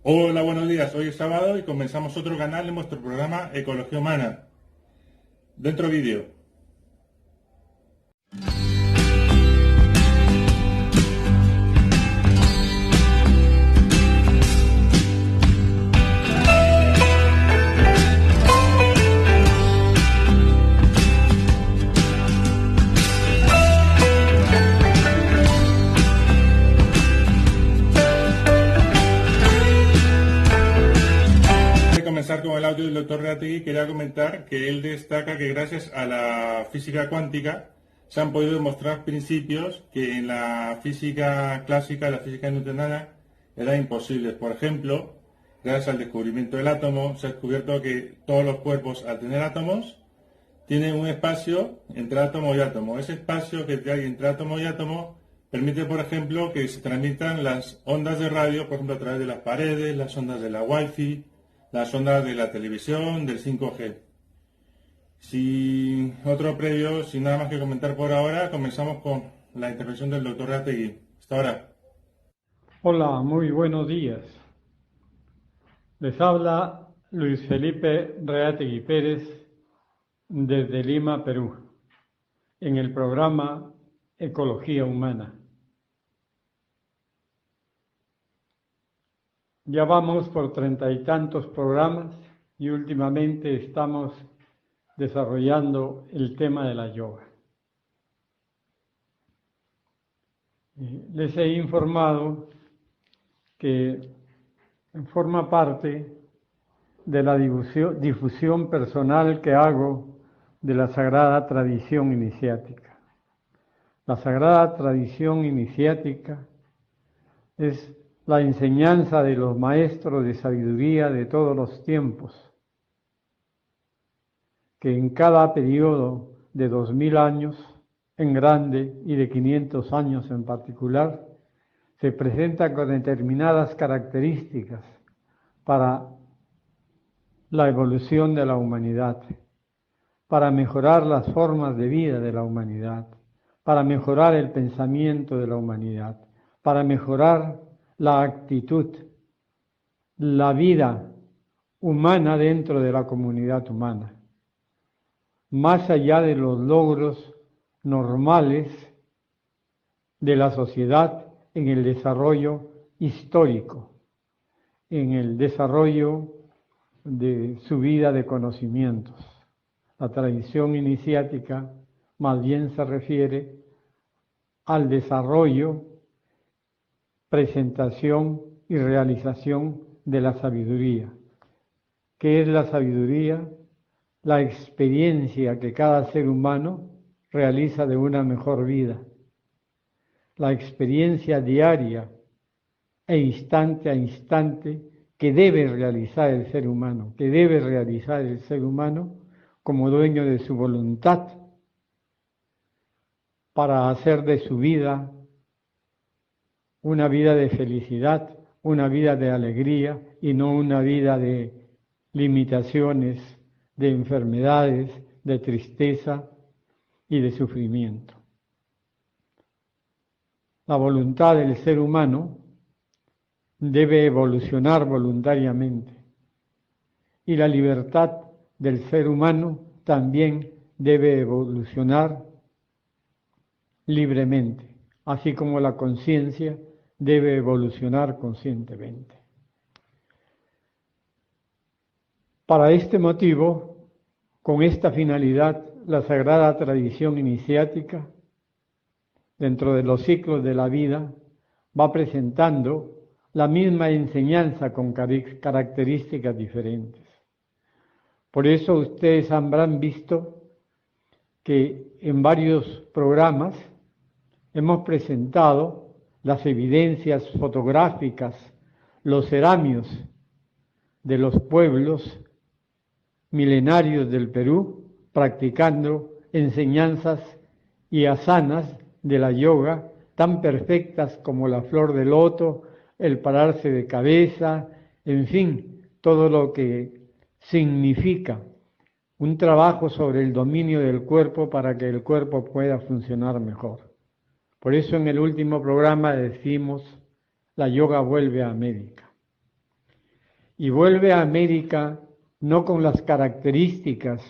Hola, buenos días. Hoy es sábado y comenzamos otro canal en nuestro programa Ecología Humana. Dentro vídeo. Antes de comenzar con el audio del doctor Reategui, quería comentar que él destaca que gracias a la física cuántica se han podido demostrar principios que en la física clásica, la física newtoniana, eran imposibles. Por ejemplo, gracias al descubrimiento del átomo, se ha descubierto que todos los cuerpos, al tener átomos, tienen un espacio entre átomo y átomo. Ese espacio que hay entre átomo y átomo permite, por ejemplo, que se transmitan las ondas de radio, por ejemplo, a través de las paredes, las ondas de la Wi-Fi, las ondas de la televisión, del 5G. Sin otro previo, sin nada más que comentar por ahora, comenzamos con la intervención del doctor Reategui. Hasta ahora. Hola, muy buenos días. Les habla Luis Felipe Reategui Pérez desde Lima, Perú, en el programa Ecología Humana. Ya vamos por 30 y tantos programas y últimamente estamos desarrollando el tema de la yoga. Les he informado que forma parte de la difusión personal que hago de la Sagrada Tradición Iniciática. La Sagrada Tradición Iniciática es la enseñanza de los maestros de sabiduría de todos los tiempos, que en cada periodo de 2000 años en grande y de 500 años en particular, se presenta con determinadas características para la evolución de la humanidad, para mejorar las formas de vida de la humanidad, para mejorar el pensamiento de la humanidad, para mejorar la actitud, la vida humana dentro de la comunidad humana, más allá de los logros normales de la sociedad en el desarrollo histórico, en el desarrollo de su vida de conocimientos. La tradición iniciática más bien se refiere al desarrollo, presentación y realización de la sabiduría. ¿Qué es la sabiduría? La experiencia que cada ser humano realiza de una mejor vida. La experiencia diaria e instante a instante que debe realizar el ser humano, como dueño de su voluntad, para hacer de su vida una vida de felicidad, una vida de alegría y no una vida de limitaciones, de enfermedades, de tristeza y de sufrimiento. La voluntad del ser humano debe evolucionar voluntariamente y la libertad del ser humano también debe evolucionar libremente, así como la conciencia debe evolucionar conscientemente. Para este motivo, con esta finalidad, la Sagrada Tradición Iniciática, dentro de los ciclos de la vida, va presentando la misma enseñanza con características diferentes. Por eso ustedes habrán visto que en varios programas hemos presentado las evidencias fotográficas, los ceramios de los pueblos milenarios del Perú, practicando enseñanzas y asanas de la yoga tan perfectas como la flor de loto, el pararse de cabeza, en fin, todo lo que significa un trabajo sobre el dominio del cuerpo para que el cuerpo pueda funcionar mejor. Por eso en el último programa decimos, la yoga vuelve a América. y vuelve a América no con las características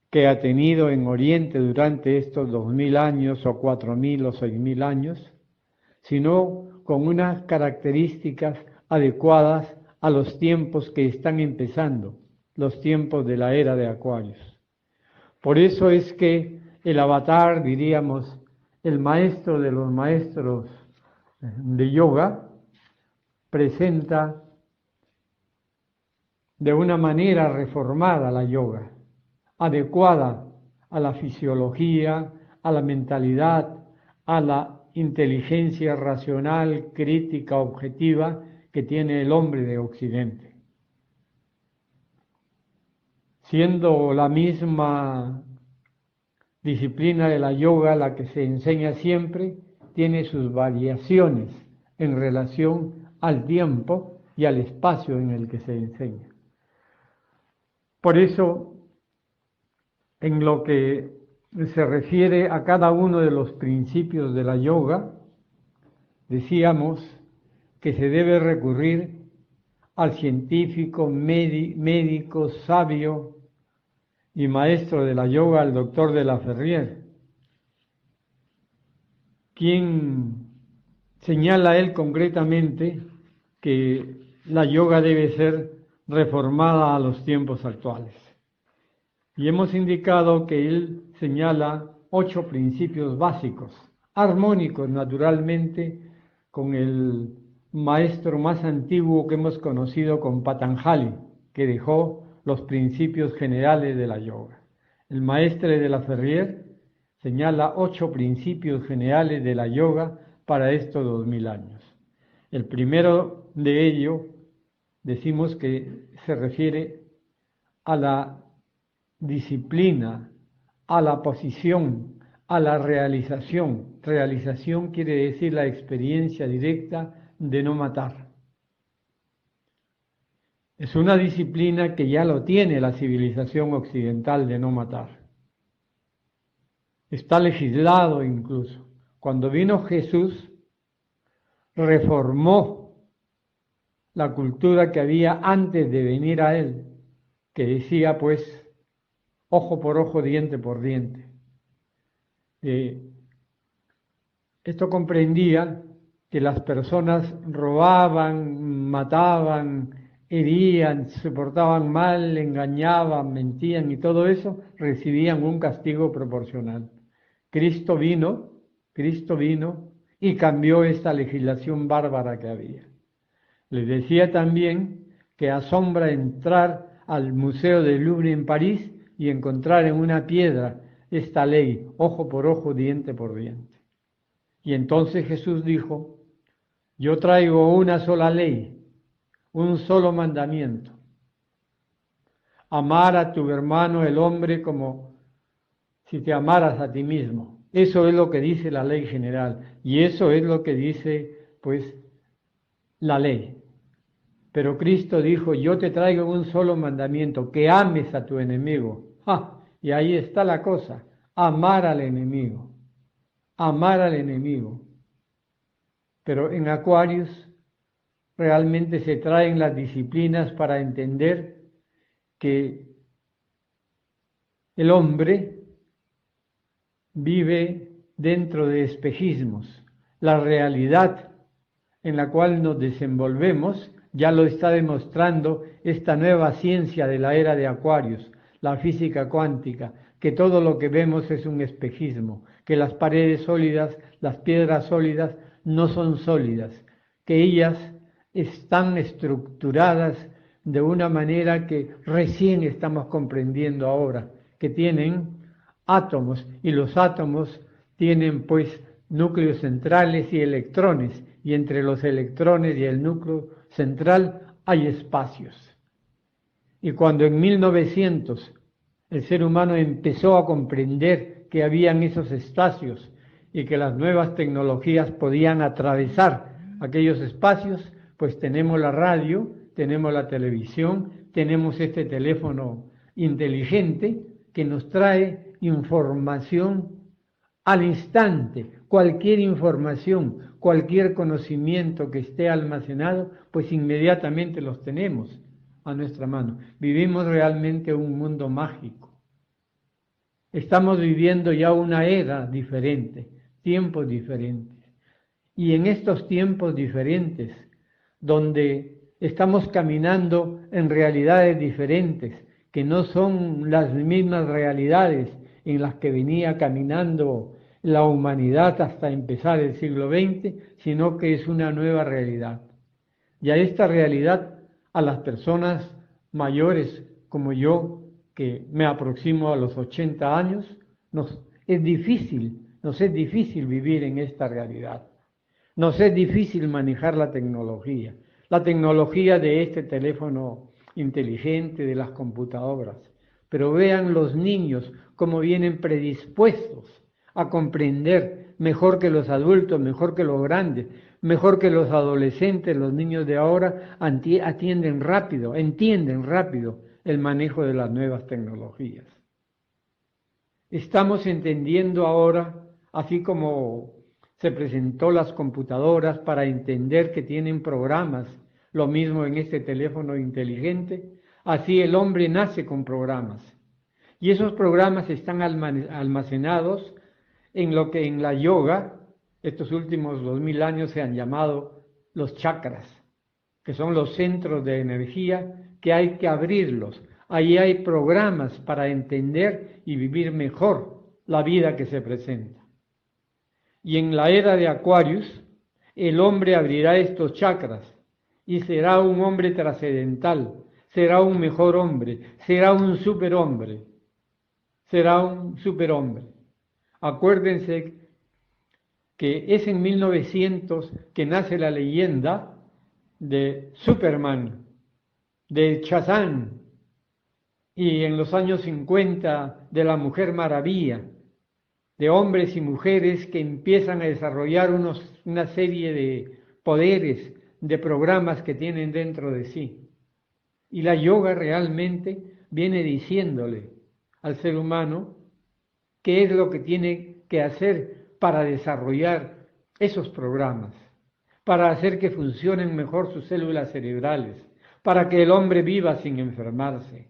que ha tenido en Oriente durante estos 2000 años o 4000 o 6000 años, sino con unas características adecuadas a los tiempos que están empezando, los tiempos de la era de Acuarios. Por eso es que el avatar, diríamos, el maestro de los maestros de yoga, presenta de una manera reformada la yoga, adecuada a la fisiología, a la mentalidad, a la inteligencia racional, crítica, objetiva que tiene el hombre de Occidente. Siendo la misma disciplina de la yoga la que se enseña siempre, tiene sus variaciones en relación al tiempo y al espacio en el que se enseña. Por eso, en lo que se refiere a cada uno de los principios de la yoga, decíamos que se debe recurrir al científico, médico, sabio y maestro de la yoga, al doctor de la Ferrier, quien señala él concretamente que la yoga debe ser reformada a los tiempos actuales. Y hemos indicado que él señala 8 principios básicos, armónicos naturalmente con el maestro más antiguo que hemos conocido, con Patanjali, que dejó los principios generales de la yoga. El maestro de la Ferrier señala 8 principios generales de la yoga para estos 2000 años. El primero de ello, decimos que se refiere a la disciplina, a la posición, a la realización. Realización quiere decir la experiencia directa de no matar. Es una disciplina que ya lo tiene la civilización occidental de no matar. Está legislado incluso. Cuando vino Jesús, reformó la cultura que había antes de venir a él, que decía pues ojo por ojo, diente por diente. Esto comprendía que las personas robaban, mataban, herían, se portaban mal, engañaban, mentían y todo eso, recibían un castigo proporcional. Cristo vino y cambió esta legislación bárbara que había. Les decía también que asombra entrar al Museo del Louvre en París y encontrar en una piedra esta ley, ojo por ojo, diente por diente. Y entonces Jesús dijo, yo traigo una sola ley, un solo mandamiento. Amar a tu hermano el hombre como si te amaras a ti mismo. Eso es lo que dice la ley general y eso es lo que dice pues la ley. Pero Cristo dijo, yo te traigo un solo mandamiento, que ames a tu enemigo. Y ahí está la cosa, amar al enemigo. Amar al enemigo. Pero en Acuarios realmente se traen las disciplinas para entender que el hombre vive dentro de espejismos. La realidad en la cual nos desenvolvemos ya lo está demostrando esta nueva ciencia de la era de Acuarios, la física cuántica, que todo lo que vemos es un espejismo, que las paredes sólidas, las piedras sólidas no son sólidas, que ellas están estructuradas de una manera que recién estamos comprendiendo ahora, que tienen átomos y los átomos tienen pues núcleos centrales y electrones, y entre los electrones y el núcleo central hay espacios. Y cuando en 1900 el ser humano empezó a comprender que habían esos espacios y que las nuevas tecnologías podían atravesar aquellos espacios, pues tenemos la radio, tenemos la televisión, tenemos este teléfono inteligente que nos trae información al instante. Cualquier información, cualquier conocimiento que esté almacenado, pues inmediatamente los tenemos. a nuestra mano. Vivimos realmente un mundo mágico. Estamos viviendo ya una era diferente, tiempos diferentes. Y en estos tiempos diferentes, donde estamos caminando en realidades diferentes, que no son las mismas realidades en las que venía caminando la humanidad hasta empezar el siglo XX, sino que es una nueva realidad. Y a esta realidad, a las personas mayores como yo, que me aproximo a los 80 años, nos es difícil vivir en esta realidad. Nos es difícil manejar la tecnología de este teléfono inteligente, de las computadoras. Pero vean los niños cómo vienen predispuestos a comprender mejor que los adultos, mejor que los grandes, mejor que los adolescentes. Los niños de ahora entienden rápido el manejo de las nuevas tecnologías. Estamos entendiendo ahora, así como se presentó las computadoras para entender que tienen programas, lo mismo en este teléfono inteligente, así el hombre nace con programas. Y esos programas están almacenados en lo que en la yoga, estos últimos 2000 años se han llamado los chakras, que son los centros de energía que hay que abrirlos. Ahí hay programas para entender y vivir mejor la vida que se presenta. Y en la era de Aquarius, el hombre abrirá estos chakras y será un hombre trascendental, será un mejor hombre, será un superhombre. Acuérdense que es en 1900 que nace la leyenda de Superman, de Shazam, y en los años 50 de la Mujer Maravilla, de hombres y mujeres que empiezan a desarrollar una serie de poderes, de programas que tienen dentro de sí. Y la yoga realmente viene diciéndole al ser humano qué es lo que tiene que hacer para desarrollar esos programas, para hacer que funcionen mejor sus células cerebrales, para que el hombre viva sin enfermarse,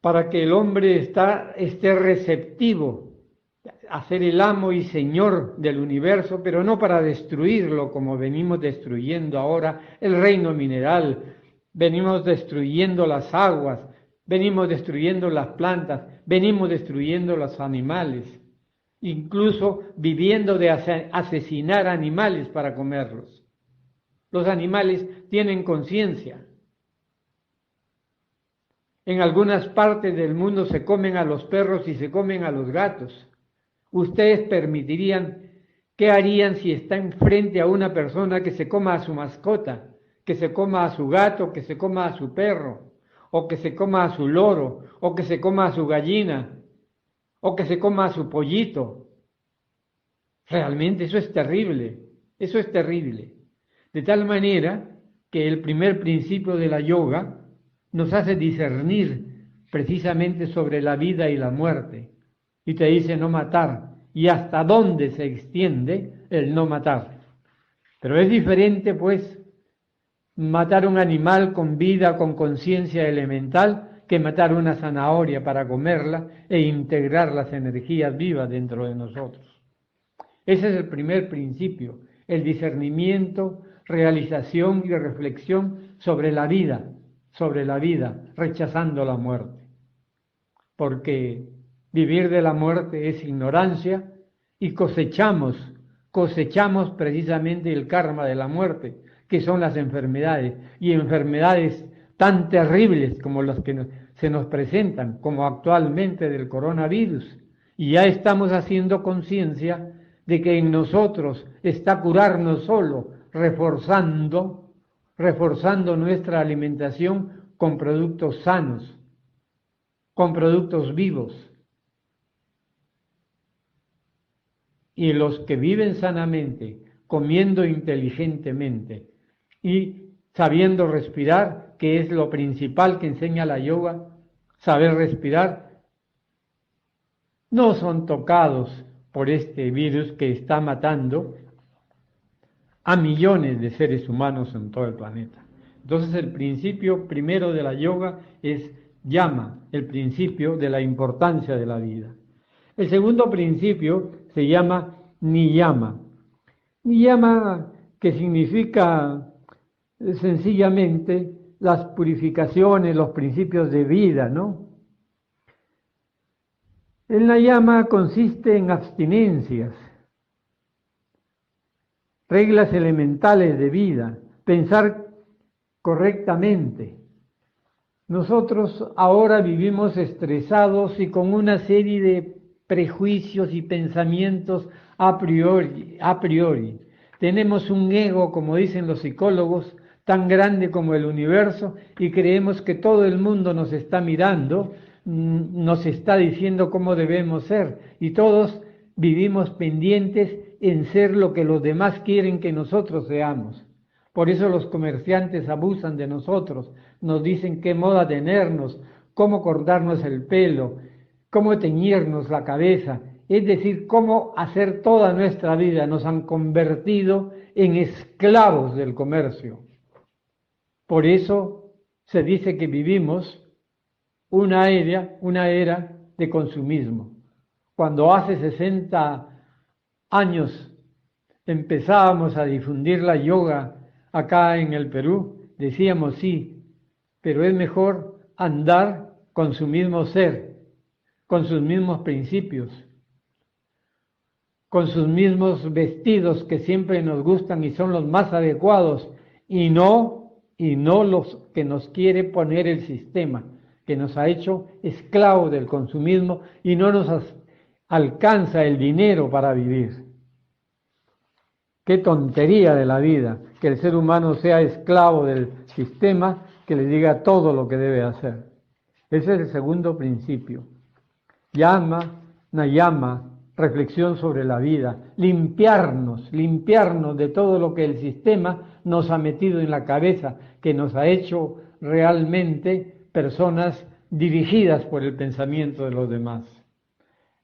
para que el hombre esté receptivo a ser el amo y señor del universo, pero no para destruirlo como venimos destruyendo ahora el reino mineral, venimos destruyendo las aguas, venimos destruyendo las plantas, venimos destruyendo los animales, incluso viviendo de asesinar animales para comerlos. Los animales tienen conciencia. En algunas partes del mundo se comen a los perros y se comen a los gatos. ¿Ustedes permitirían, qué harían si están frente a una persona que se coma a su mascota, que se coma a su gato, que se coma a su perro, o que se coma a su loro, o que se coma a su gallina, o que se coma a su pollito? Realmente eso es terrible, De tal manera que el primer principio de la yoga nos hace discernir precisamente sobre la vida y la muerte. Y te dice no matar. Y hasta dónde se extiende el no matar. Pero es diferente, pues, matar un animal con vida, con conciencia elemental, que matar una zanahoria para comerla e integrar las energías vivas dentro de nosotros. Ese es el primer principio, el discernimiento, realización y reflexión sobre la vida, rechazando la muerte. Porque vivir de la muerte es ignorancia y cosechamos precisamente el karma de la muerte, que son las enfermedades, y enfermedades tan terribles como las que se nos presentan, como actualmente del coronavirus. Y ya estamos haciendo conciencia de que en nosotros está curarnos solo, reforzando nuestra alimentación con productos sanos, con productos vivos. Y los que viven sanamente, comiendo inteligentemente y sabiendo respirar, que es lo principal que enseña la yoga, saber respirar, no son tocados por este virus que está matando a millones de seres humanos en todo el planeta. Entonces el principio primero de la yoga es llama, el principio de la importancia de la vida. El segundo principio se llama niyama. Niyama, que significa sencillamente las purificaciones, los principios de vida, ¿no? El niyama consiste en abstinencias, reglas elementales de vida, pensar correctamente. Nosotros ahora vivimos estresados y con una serie de prejuicios y pensamientos a priori. Tenemos un ego, como dicen los psicólogos, tan grande como el universo y creemos que todo el mundo nos está mirando, nos está diciendo cómo debemos ser y todos vivimos pendientes en ser lo que los demás quieren que nosotros seamos. Por eso los comerciantes abusan de nosotros, nos dicen qué moda tenernos, cómo cortarnos el pelo, cómo teñirnos la cabeza, es decir, cómo hacer toda nuestra vida. Nos han convertido en esclavos del comercio. Por eso se dice que vivimos una era de consumismo. Cuando hace 60 años empezábamos a difundir la yoga acá en el Perú, decíamos sí, pero es mejor andar con su mismo ser, con sus mismos principios, con sus mismos vestidos que siempre nos gustan y son los más adecuados, y no los que nos quiere poner el sistema, que nos ha hecho esclavos del consumismo y no nos alcanza el dinero para vivir. Qué tontería de la vida que el ser humano sea esclavo del sistema que le diga todo lo que debe hacer. Ese es el segundo principio. Yama, nayama, reflexión sobre la vida, limpiarnos de todo lo que el sistema nos ha metido en la cabeza, que nos ha hecho realmente personas dirigidas por el pensamiento de los demás.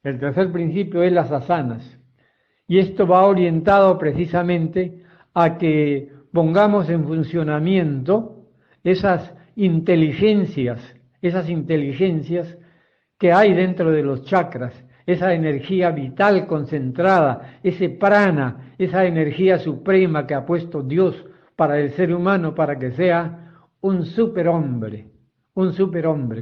El tercer principio es las asanas. Y esto va orientado precisamente a que pongamos en funcionamiento esas inteligencias que hay dentro de los chakras, esa energía vital concentrada, ese prana, esa energía suprema que ha puesto Dios para el ser humano, para que sea un superhombre,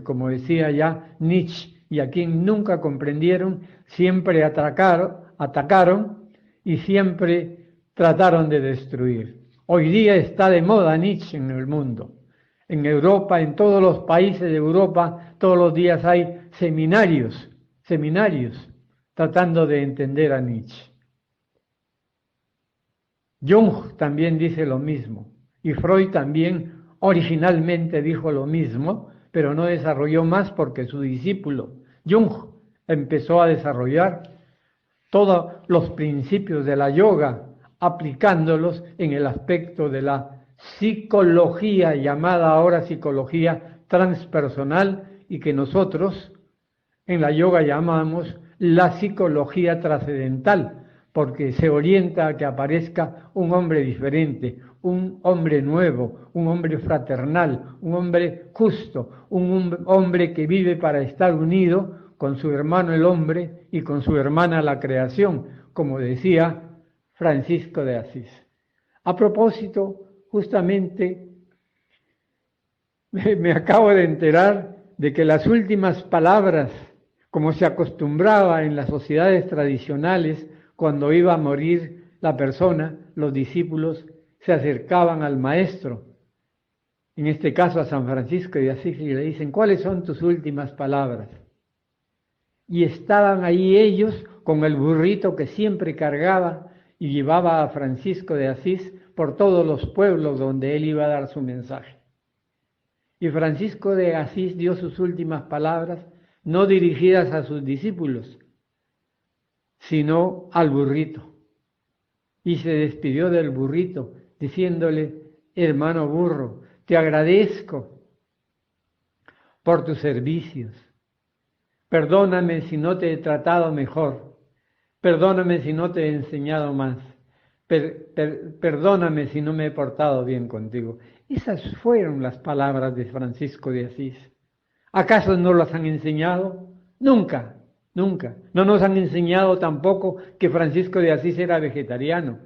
como decía ya Nietzsche, y a quien nunca comprendieron, siempre atacaron y siempre trataron de destruir. Hoy día está de moda Nietzsche en el mundo. En Europa, en todos los países de Europa, todos los días hay seminarios tratando de entender a Nietzsche. Jung también dice lo mismo, y Freud también originalmente dijo lo mismo, pero no desarrolló más porque su discípulo Jung empezó a desarrollar todos los principios de la yoga, aplicándolos en el aspecto de la psicología, llamada ahora psicología transpersonal, y que nosotros en la yoga llamamos la psicología trascendental, porque se orienta a que aparezca un hombre diferente, un hombre nuevo, un hombre fraternal, un hombre justo, un hombre que vive para estar unido con su hermano el hombre y con su hermana la creación, como decía Francisco de Asís. A propósito, justamente me acabo de enterar de que las últimas palabras, como se acostumbraba en las sociedades tradicionales, cuando iba a morir la persona, los discípulos se acercaban al maestro, en este caso a San Francisco de Asís, y le dicen: ¿cuáles son tus últimas palabras? Y estaban ahí ellos con el burrito que siempre cargaba y llevaba a Francisco de Asís por todos los pueblos donde él iba a dar su mensaje. Y Francisco de Asís dio sus últimas palabras, no dirigidas a sus discípulos, sino al burrito. Y se despidió del burrito, diciéndole: hermano burro, te agradezco por tus servicios. Perdóname si no te he tratado mejor. Perdóname si no te he enseñado más. Perdóname si no me he portado bien contigo. Esas fueron las palabras de Francisco de Asís. ¿Acaso no las han enseñado? Nunca, nunca. No nos han enseñado tampoco que Francisco de Asís era vegetariano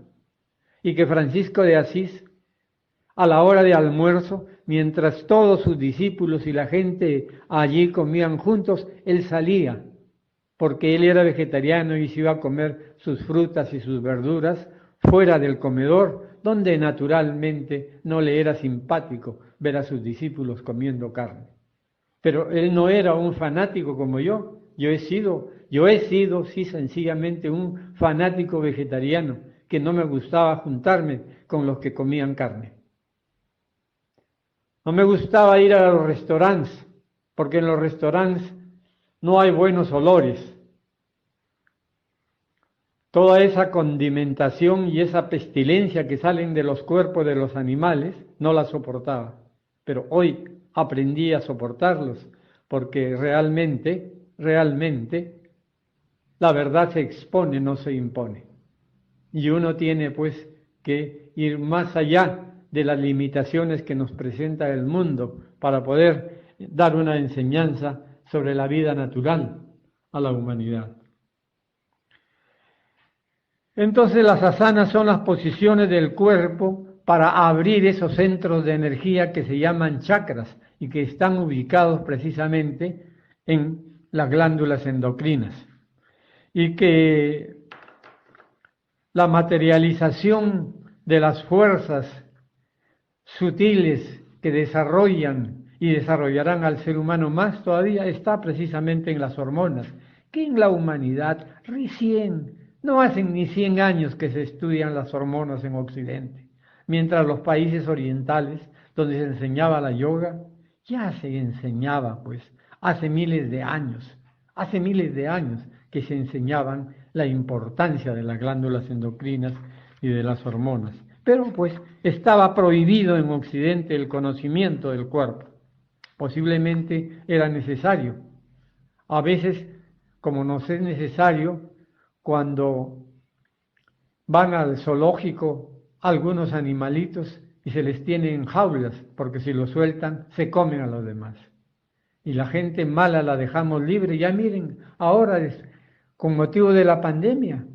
y que Francisco de Asís, a la hora de almuerzo, mientras todos sus discípulos y la gente allí comían juntos, él salía, porque él era vegetariano y se iba a comer sus frutas y sus verduras fuera del comedor, donde naturalmente no le era simpático ver a sus discípulos comiendo carne. Pero él no era un fanático como yo. Yo he sido, sí, sencillamente un fanático vegetariano, que no me gustaba juntarme con los que comían carne. No me gustaba ir a los restaurantes, porque en los restaurantes no hay buenos olores. Toda esa condimentación y esa pestilencia que salen de los cuerpos de los animales, no la soportaba. Pero hoy aprendí a soportarlos, porque realmente, la verdad se expone, no se impone. Y uno tiene pues que ir más allá de las limitaciones que nos presenta el mundo para poder dar una enseñanza sobre la vida natural a la humanidad. Entonces las asanas son las posiciones del cuerpo para abrir esos centros de energía que se llaman chakras y que están ubicados precisamente en las glándulas endocrinas. Y que la materialización de las fuerzas sutiles que desarrollan y desarrollarán al ser humano más todavía está precisamente en las hormonas, que en la humanidad recién no hacen ni 100 años que se estudian las hormonas en Occidente, mientras los países orientales, donde se enseñaba la yoga, ya se enseñaba pues hace miles de años que se enseñaban la importancia de las glándulas endocrinas y de las hormonas. Pero pues estaba prohibido en Occidente el conocimiento del cuerpo. Posiblemente era necesario. A veces, como nos es necesario, cuando van al zoológico algunos animalitos y se les tiene en jaulas, porque si los sueltan se comen a los demás. Y la gente mala la dejamos libre. Ya miren, ahora con motivo de la pandemia,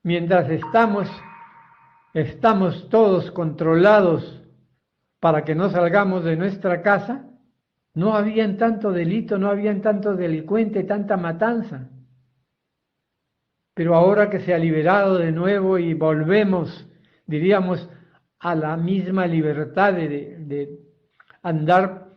mientras estamos todos controlados para que no salgamos de nuestra casa, no habían tanto delito, no habían tanto delincuente, tanta matanza. Pero ahora que se ha liberado de nuevo y volvemos, diríamos, a la misma libertad de andar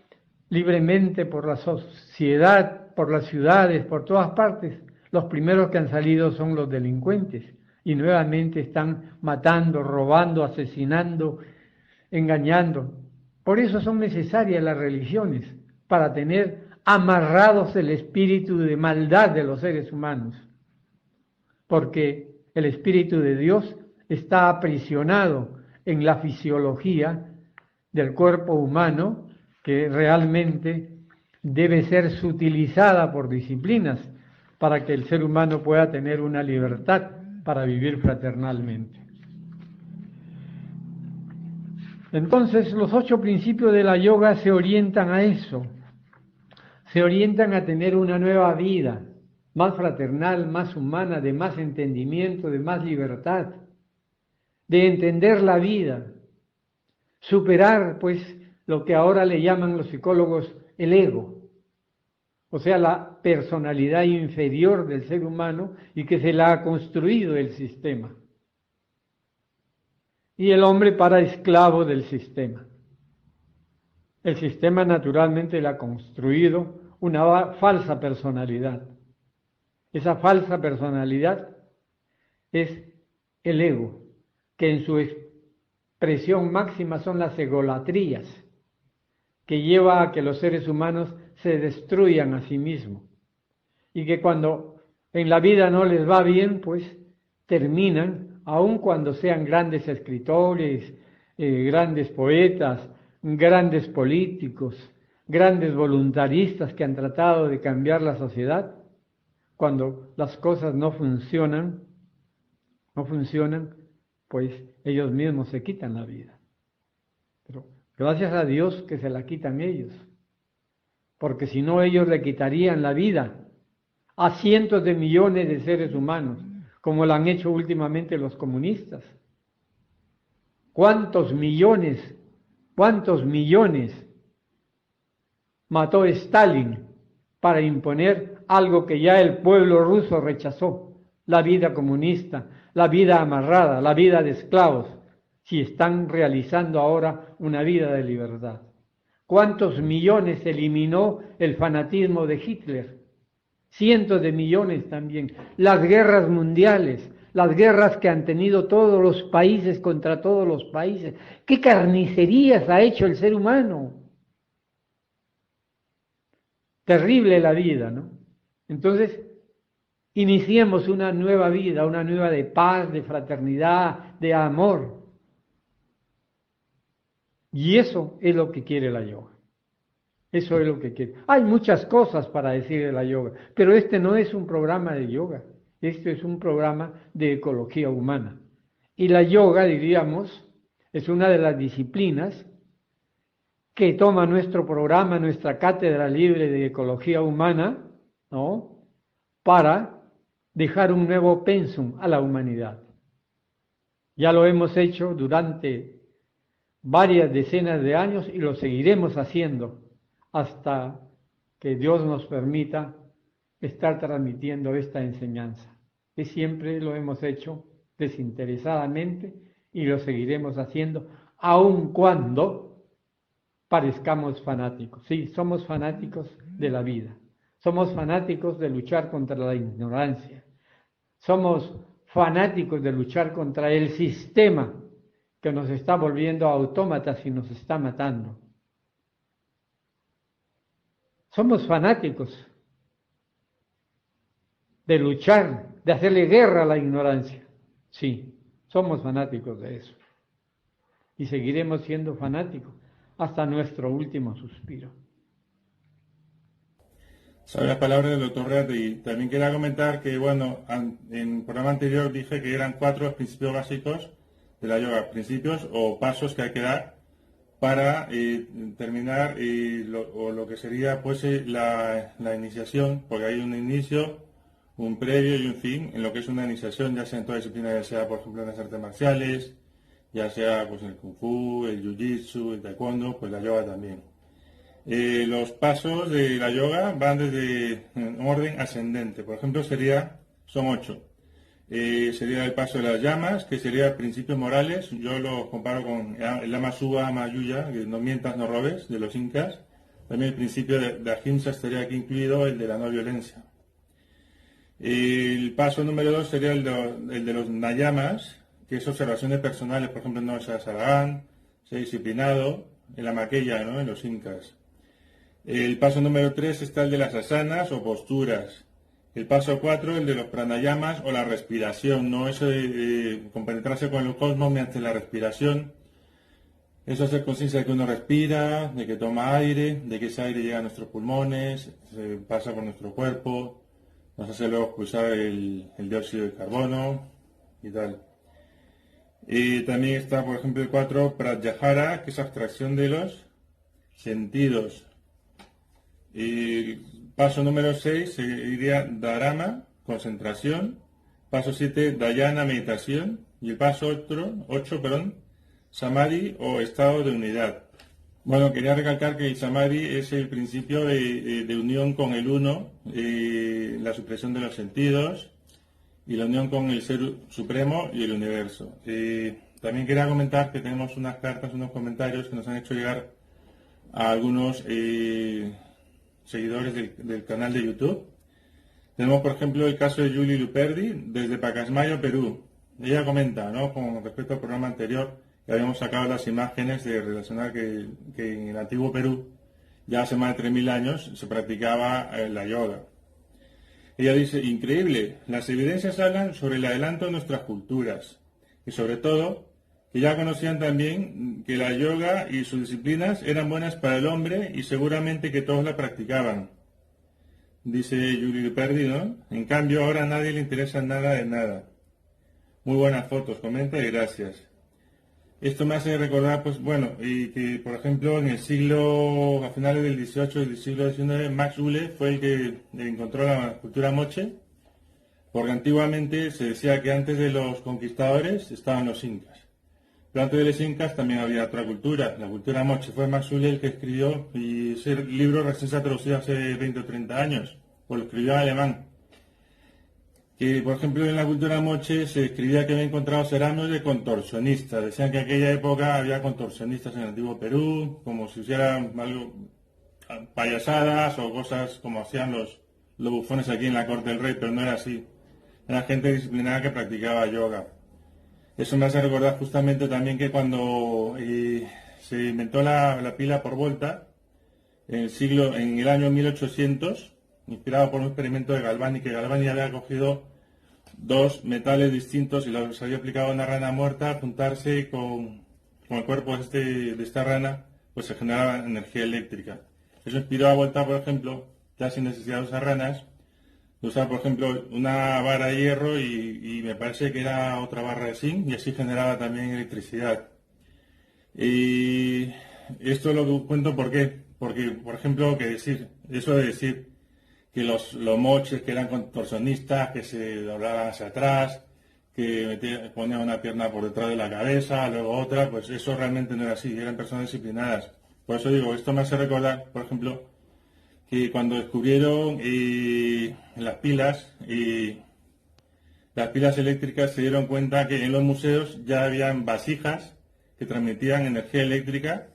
libremente por la sociedad, por las ciudades, por todas partes, los primeros que han salido son los delincuentes y nuevamente están matando, robando, asesinando, engañando. Por eso son necesarias las religiones, para tener amarrados el espíritu de maldad de los seres humanos, porque el espíritu de Dios está aprisionado en la fisiología del cuerpo humano, que realmente debe ser sutilizada por disciplinas para que el ser humano pueda tener una libertad para vivir fraternalmente. Entonces, los 8 principios de la yoga se orientan a eso, se orientan a tener una nueva vida, más fraternal, más humana, de más entendimiento, de más libertad, de entender la vida, superar pues lo que ahora le llaman los psicólogos el ego, o sea, la personalidad inferior del ser humano y que se la ha construido el sistema. Y el hombre para esclavo del sistema. El sistema naturalmente le ha construido una falsa personalidad. Esa falsa personalidad es el ego, que en su expresión máxima son las egolatrías, que lleva a que los seres humanos se destruyan a sí mismos y que cuando en la vida no les va bien, pues terminan, aun cuando sean grandes escritores, grandes poetas, grandes políticos, grandes voluntaristas que han tratado de cambiar la sociedad, cuando las cosas no funcionan, pues ellos mismos se quitan la vida. Pero Gracias a Dios que se la quitan ellos, porque si no ellos le quitarían la vida a cientos de millones de seres humanos, como lo han hecho últimamente los comunistas. ¿Cuántos millones mató Stalin para imponer algo que ya el pueblo ruso rechazó? La vida comunista, la vida amarrada, la vida de esclavos, si están realizando ahora una vida de libertad. ¿Cuántos millones eliminó el fanatismo de Hitler? Cientos de millones también. Las guerras mundiales, las guerras que han tenido todos los países contra todos los países. ¿Qué carnicerías ha hecho el ser humano? Terrible la vida, ¿no? Entonces, iniciemos una nueva vida, una nueva de paz, de fraternidad, de amor. Y eso es lo que quiere la yoga. Eso es lo que quiere. Hay muchas cosas para decir de la yoga, pero este no es un programa de yoga, este es un programa de ecología humana. Y la yoga, diríamos, es una de las disciplinas que toma nuestro programa, nuestra cátedra libre de ecología humana, ¿no?, para dejar un nuevo pensum a la humanidad. Ya lo hemos hecho durante varias decenas de años y lo seguiremos haciendo hasta que Dios nos permita estar transmitiendo esta enseñanza. Que siempre lo hemos hecho desinteresadamente y lo seguiremos haciendo, aun cuando parezcamos fanáticos. Sí, somos fanáticos de la vida. Somos fanáticos de luchar contra la ignorancia. Somos fanáticos de luchar contra el sistema que nos está volviendo autómatas y nos está matando. Somos fanáticos de luchar, de hacerle guerra a la ignorancia. Sí, somos fanáticos de eso. Y seguiremos siendo fanáticos hasta nuestro último suspiro. Sabe las palabras del doctor Reati. También quería comentar que, bueno, en el programa anterior dije que eran 4 principios básicos de la yoga, principios o pasos que hay que dar para terminar lo que sería pues la iniciación, porque hay un inicio, un previo y un fin en lo que es una iniciación, ya sea en toda disciplina, ya sea por ejemplo en las artes marciales, ya sea pues el kung fu, el jiu-jitsu, el taekwondo, pues la yoga también. Los pasos de la yoga van desde en orden ascendente, por ejemplo son 8. Sería el paso de las llamas, que sería principios morales. Yo lo comparo con el Lama Suba Mayuya, que no mientas, no robes, de los incas. También el principio de ahimsa estaría aquí incluido, el de la no violencia. El paso número 2 sería el de los nayamas, que es observaciones personales, por ejemplo, no seas aragán, ser disciplinado, en la maquilla, ¿no?, en los incas. El paso número 3 está el de las asanas o posturas. El paso 4, el de los pranayamas o la respiración, ¿no? Eso de compenetrarse con el cosmos mediante la respiración. Eso hacer conciencia de que uno respira, de que toma aire, de que ese aire llega a nuestros pulmones, se pasa por nuestro cuerpo, nos hace luego expulsar el dióxido de carbono y tal. También está, por ejemplo, el 4, pratyahara, que es abstracción de los sentidos. Paso número 6 sería dharana, concentración. Paso 7, dhyana, meditación. Y el paso 8, samadhi o estado de unidad. Bueno, quería recalcar que el samadhi es el principio de unión con el uno, la supresión de los sentidos y la unión con el ser supremo y el universo. También quería comentar que tenemos unas cartas, unos comentarios que nos han hecho llegar a algunos seguidores del canal de YouTube. Tenemos, por ejemplo, el caso de Julie Luperdi, desde Pacasmayo, Perú. Ella comenta, ¿no?, con respecto al programa anterior, que habíamos sacado las imágenes de relacionar que en el antiguo Perú, ya hace más de 3.000 años, se practicaba la yoga. Ella dice, increíble, las evidencias hablan sobre el adelanto de nuestras culturas, y sobre todo, que ya conocían también que la yoga y sus disciplinas eran buenas para el hombre y seguramente que todos la practicaban. Dice Yuri Perdi, ¿no? En cambio ahora a nadie le interesa nada de nada. Muy buenas fotos, comenta y gracias. Esto me hace recordar, pues bueno, y que por ejemplo en el siglo, a finales del XVIII y del siglo XIX, Max Uhle fue el que encontró la cultura moche, porque antiguamente se decía que antes de los conquistadores estaban los incas. Pero antes de los incas también había otra cultura, la cultura moche. Fue Max Uhle el que escribió, y ese libro recién se ha traducido hace 20 o 30 años, o lo escribió en alemán. Que, por ejemplo, en la cultura moche se escribía que había encontrado cerámicos de contorsionistas. Decían que en aquella época había contorsionistas en el antiguo Perú, como si hicieran algo, payasadas o cosas como hacían los bufones aquí en la corte del rey, pero no era así. Era gente disciplinada que practicaba yoga. Eso me hace recordar justamente también que cuando se inventó la pila por volta, en el año 1800, inspirado por un experimento de Galvani, que Galvani había cogido dos metales distintos y los había aplicado a una rana muerta, a juntarse con el cuerpo de esta rana, pues se generaba energía eléctrica. Eso inspiró a Volta, por ejemplo, ya sin necesidad de usar ranas, de usar, por ejemplo, una barra de hierro y me parece que era otra barra de zinc, y así generaba también electricidad. Y esto lo cuento porque, por ejemplo, eso de decir que los moches que eran contorsionistas, que se doblaban hacia atrás, que ponían una pierna por detrás de la cabeza, luego otra, pues eso realmente no era así, eran personas disciplinadas. Por eso digo, esto me hace recordar, por ejemplo, que cuando descubrieron las pilas eléctricas, se dieron cuenta que en los museos ya habían vasijas que transmitían energía eléctrica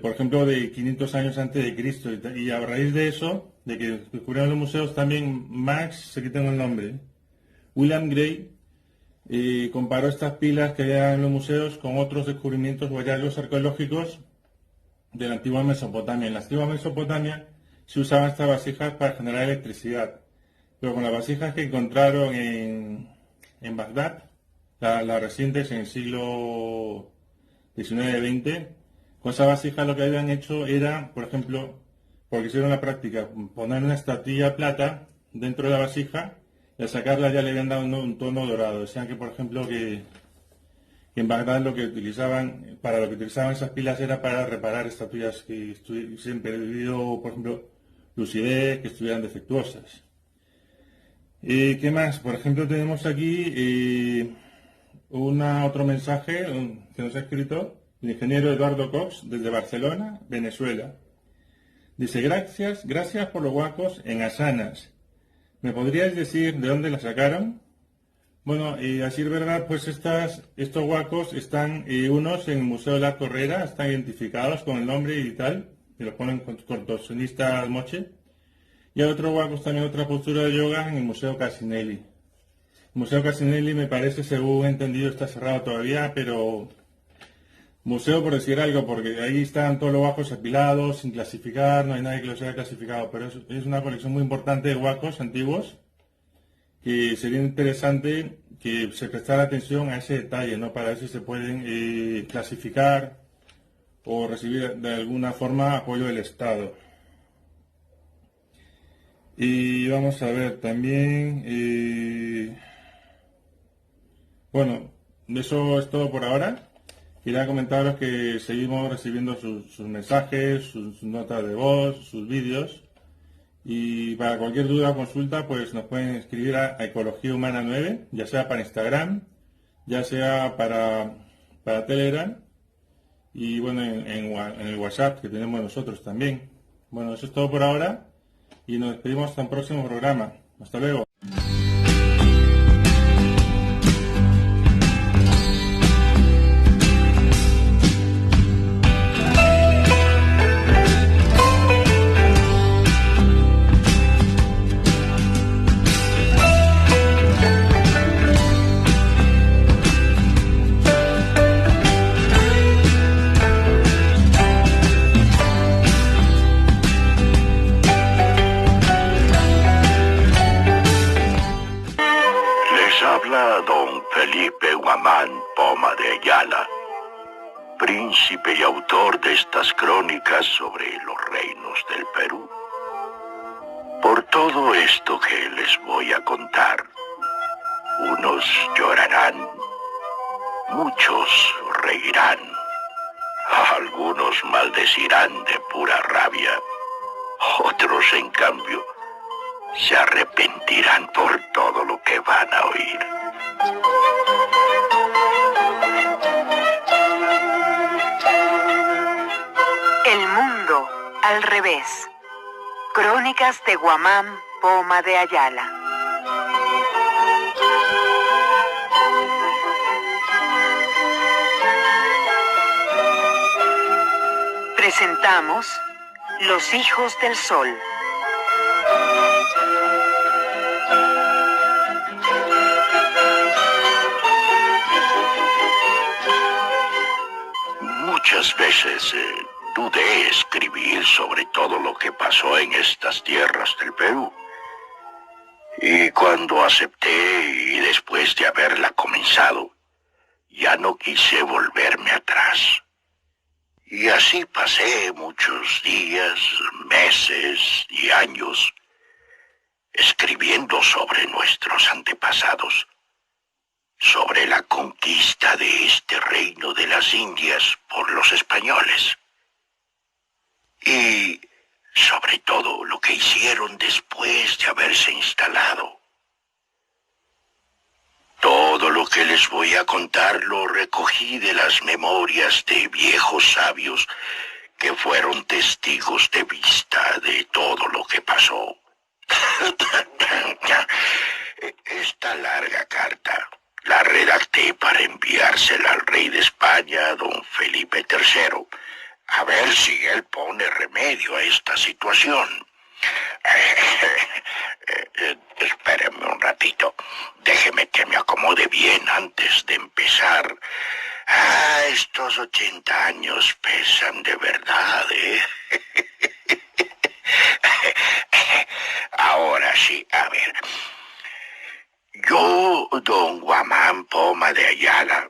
por ejemplo, de 500 años antes de Cristo. Y a raíz de eso, de que descubrieron los museos, también se quitó el nombre, William Gray comparó estas pilas que había en los museos con otros descubrimientos o hallazgos arqueológicos de la antigua Mesopotamia. En la antigua Mesopotamia se usaban estas vasijas para generar electricidad, pero con las vasijas que encontraron en Bagdad, las recientes en el siglo XIX-XX, con esa vasija lo que habían hecho era, por ejemplo, porque hicieron la práctica, poner una estatuilla de plata dentro de la vasija y al sacarla ya le habían dado un tono dorado. Decían que, por ejemplo, que en Bagdad para lo que utilizaban esas pilas era para reparar estatuillas que hubiesen perdido, por ejemplo, lucidez, que estuvieran defectuosas. ¿Qué más? Por ejemplo, tenemos aquí otro mensaje que nos ha escrito el ingeniero Eduardo Cox desde Barcelona, Venezuela. Dice: gracias por los guacos en Asanas. ¿Me podrías decir de dónde la sacaron? Bueno, a decir verdad, pues estos guacos están unos en el Museo de la Correra, están identificados con el nombre y tal, y los ponen contorsionistas moche. Y hay otros guacos también, otra postura de yoga en el Museo Casinelli. El Museo Casinelli, me parece, según he entendido, está cerrado todavía, pero museo por decir algo, porque ahí están todos los guacos apilados, sin clasificar, no hay nadie que los haya clasificado, pero es una colección muy importante de guacos antiguos, que sería interesante que se prestara atención a ese detalle, ¿no? Para ver si se pueden clasificar o recibir de alguna forma apoyo del Estado. Y vamos a ver también, bueno, eso es todo por ahora. Quería comentaros que seguimos recibiendo sus mensajes, sus notas de voz, sus vídeos. Y para cualquier duda o consulta, pues nos pueden escribir a Ecología Humana 9, ya sea para Instagram, ya sea para Telegram, y bueno, en el WhatsApp que tenemos nosotros también. Bueno, eso es todo por ahora, y nos despedimos hasta un próximo programa. Hasta luego. Don Felipe Guamán Poma de Ayala, príncipe y autor de estas crónicas sobre los reinos del Perú. Por todo esto que les voy a contar, unos llorarán Muchos reirán, algunos maldecirán de pura rabia, otros en cambio se arrepentirán por todo lo que van a oír. El mundo al revés. Crónicas de Guamán Poma de Ayala. Presentamos Los Hijos del Sol. Muchas veces dudé escribir sobre todo lo que pasó en estas tierras del Perú. Y cuando acepté y después de haberla comenzado, ya no quise volverme atrás. Y así pasé muchos días, meses y años escribiendo sobre nuestros antepasados, sobre la conquista de este reino de las Indias por los españoles. Y sobre todo lo que hicieron después de haberse instalado. Todo lo que les voy a contar lo recogí de las memorias de viejos sabios que fueron testigos de vista de todo lo que pasó. Esta larga carta la redacté para enviársela al rey de España, don Felipe III, a ver si él pone remedio a esta situación. Espéreme un ratito. Déjeme que me acomode bien antes de empezar. Estos 80 años pesan de verdad, ¿eh? Ahora sí, a ver. Yo, don Guamán Poma de Ayala,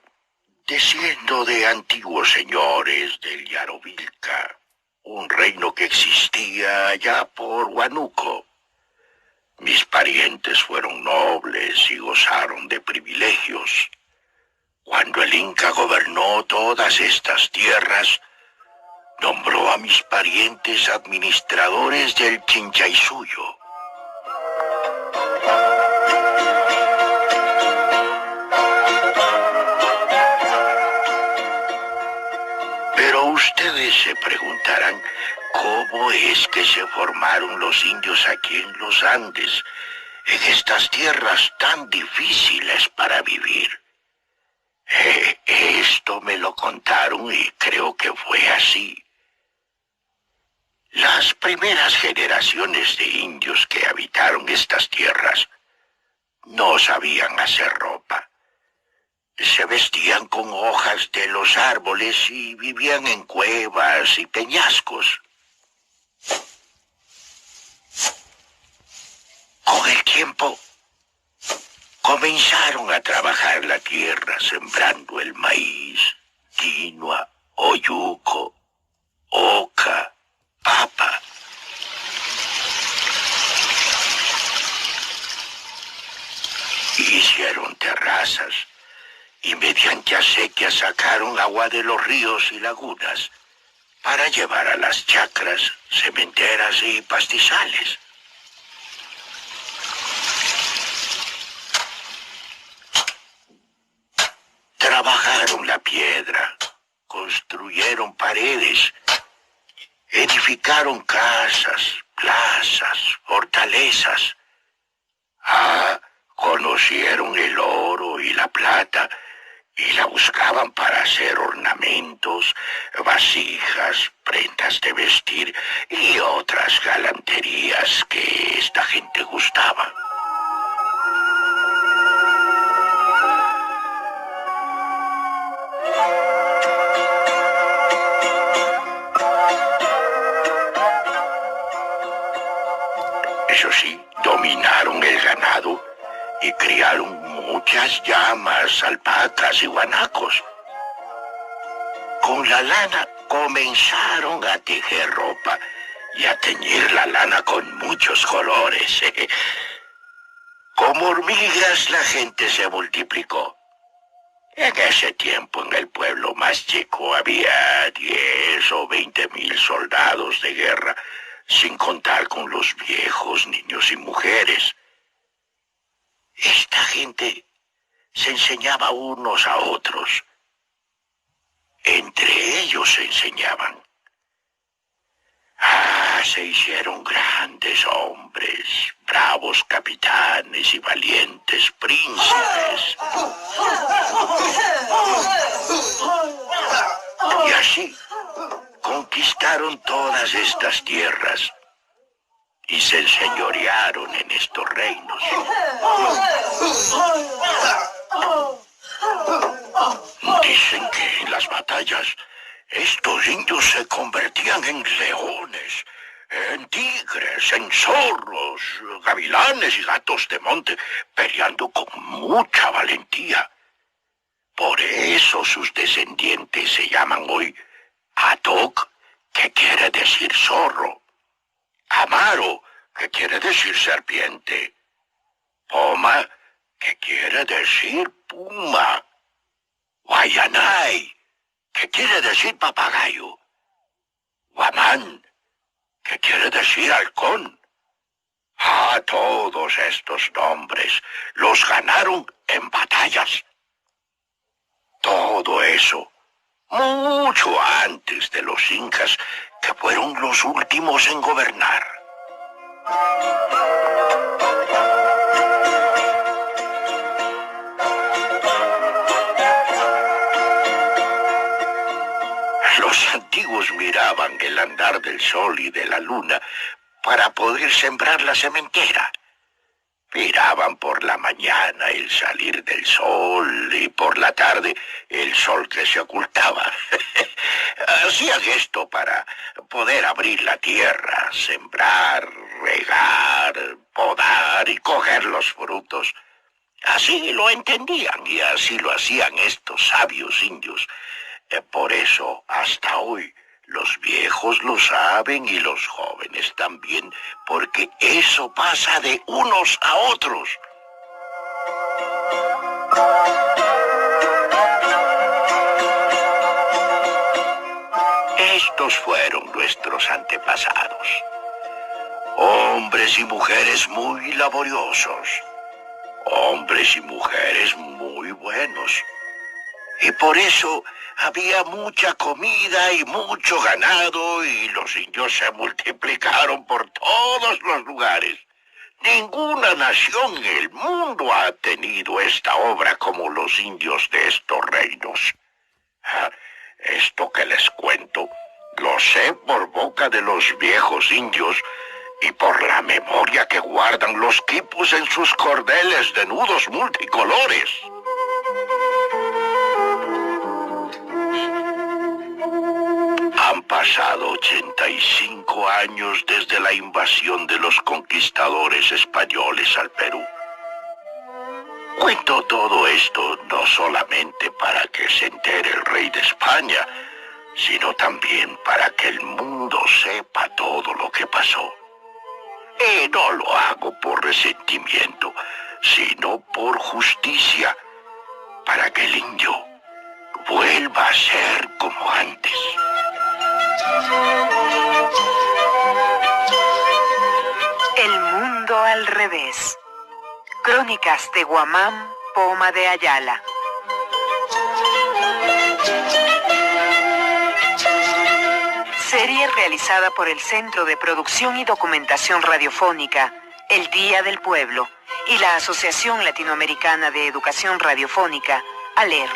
desciendo de antiguos señores del Yarovilca, un reino que existía allá por Huánuco. Mis parientes fueron nobles y gozaron de privilegios. Cuando el Inca gobernó todas estas tierras, nombró a mis parientes administradores del Chinchaysuyo. Pero ustedes se preguntarán cómo es que se formaron los indios aquí en los Andes, en estas tierras tan difíciles para vivir. Esto me lo contaron y creo que fue así. Las primeras generaciones de indios que habitaron estas tierras no sabían hacer ropa. Se vestían con hojas de los árboles y vivían en cuevas y peñascos. Con el tiempo, comenzaron a trabajar la tierra sembrando el maíz, quinoa, oyuco, oca, papa. Hicieron terrazas y mediante acequia sacaron agua de los ríos y lagunas para llevar a las chacras, cementeras y pastizales. Trabajaron la piedra, construyeron paredes, edificaron casas, plazas, fortalezas. Conocieron el oro y la plata y la buscaban para hacer ornamentos, vasijas, prendas de vestir y otras galanterías que esta gente gustaba. Eso sí, dominaron el ganado y criaron muchas llamas, alpacas y guanacos. Con la lana comenzaron a tejer ropa y a teñir la lana con muchos colores. Como hormigas la gente se multiplicó. En ese tiempo en el pueblo más chico había 10 o 20,000 soldados de guerra, sin contar con los viejos, niños y mujeres. Esta gente se enseñaba unos a otros. Entre ellos se enseñaban. Se hicieron grandes hombres, bravos capitanes y valientes príncipes. Y así conquistaron todas estas tierras y se enseñorearon en estos reinos. Dicen que en las batallas estos indios se convertían en leones, en tigres, en zorros, gavilanes y gatos de monte, peleando con mucha valentía. Por eso sus descendientes se llaman hoy Atok, que quiere decir zorro; Amaro, que quiere decir serpiente; Poma, que quiere decir puma; Guayanay, que quiere decir papagayo; Guamán, que quiere decir halcón. Todos estos nombres los ganaron en batallas. Todo eso mucho antes de los incas, que fueron los últimos en gobernar. Los antiguos miraban el andar del sol y de la luna para poder sembrar la sementera. Miraban por la mañana el salir del sol y por la tarde el sol que se ocultaba. Hacían esto para poder abrir la tierra, sembrar, regar, podar y coger los frutos. Así lo entendían y así lo hacían estos sabios indios. Por eso, hasta hoy, los viejos lo saben y los jóvenes también, porque eso pasa de unos a otros. Estos fueron nuestros antepasados. Hombres y mujeres muy laboriosos. Hombres y mujeres muy buenos. Y por eso había mucha comida y mucho ganado, y los indios se multiplicaron por todos los lugares. Ninguna nación en el mundo ha tenido esta obra como los indios de estos reinos. Esto que les cuento, lo sé por boca de los viejos indios y por la memoria que guardan los quipus en sus cordeles de nudos multicolores. Han pasado 85 años desde la invasión de los conquistadores españoles al Perú. Cuento todo esto no solamente para que se entere el rey de España, sino también para que el mundo sepa todo lo que pasó. Y no lo hago por resentimiento, sino por justicia, para que el indio vuelva a ser como antes. El mundo al revés. Crónicas de Guamán, Poma de Ayala. Serie realizada por el Centro de Producción y Documentación Radiofónica, El Día del Pueblo, y la Asociación Latinoamericana de Educación Radiofónica, ALER.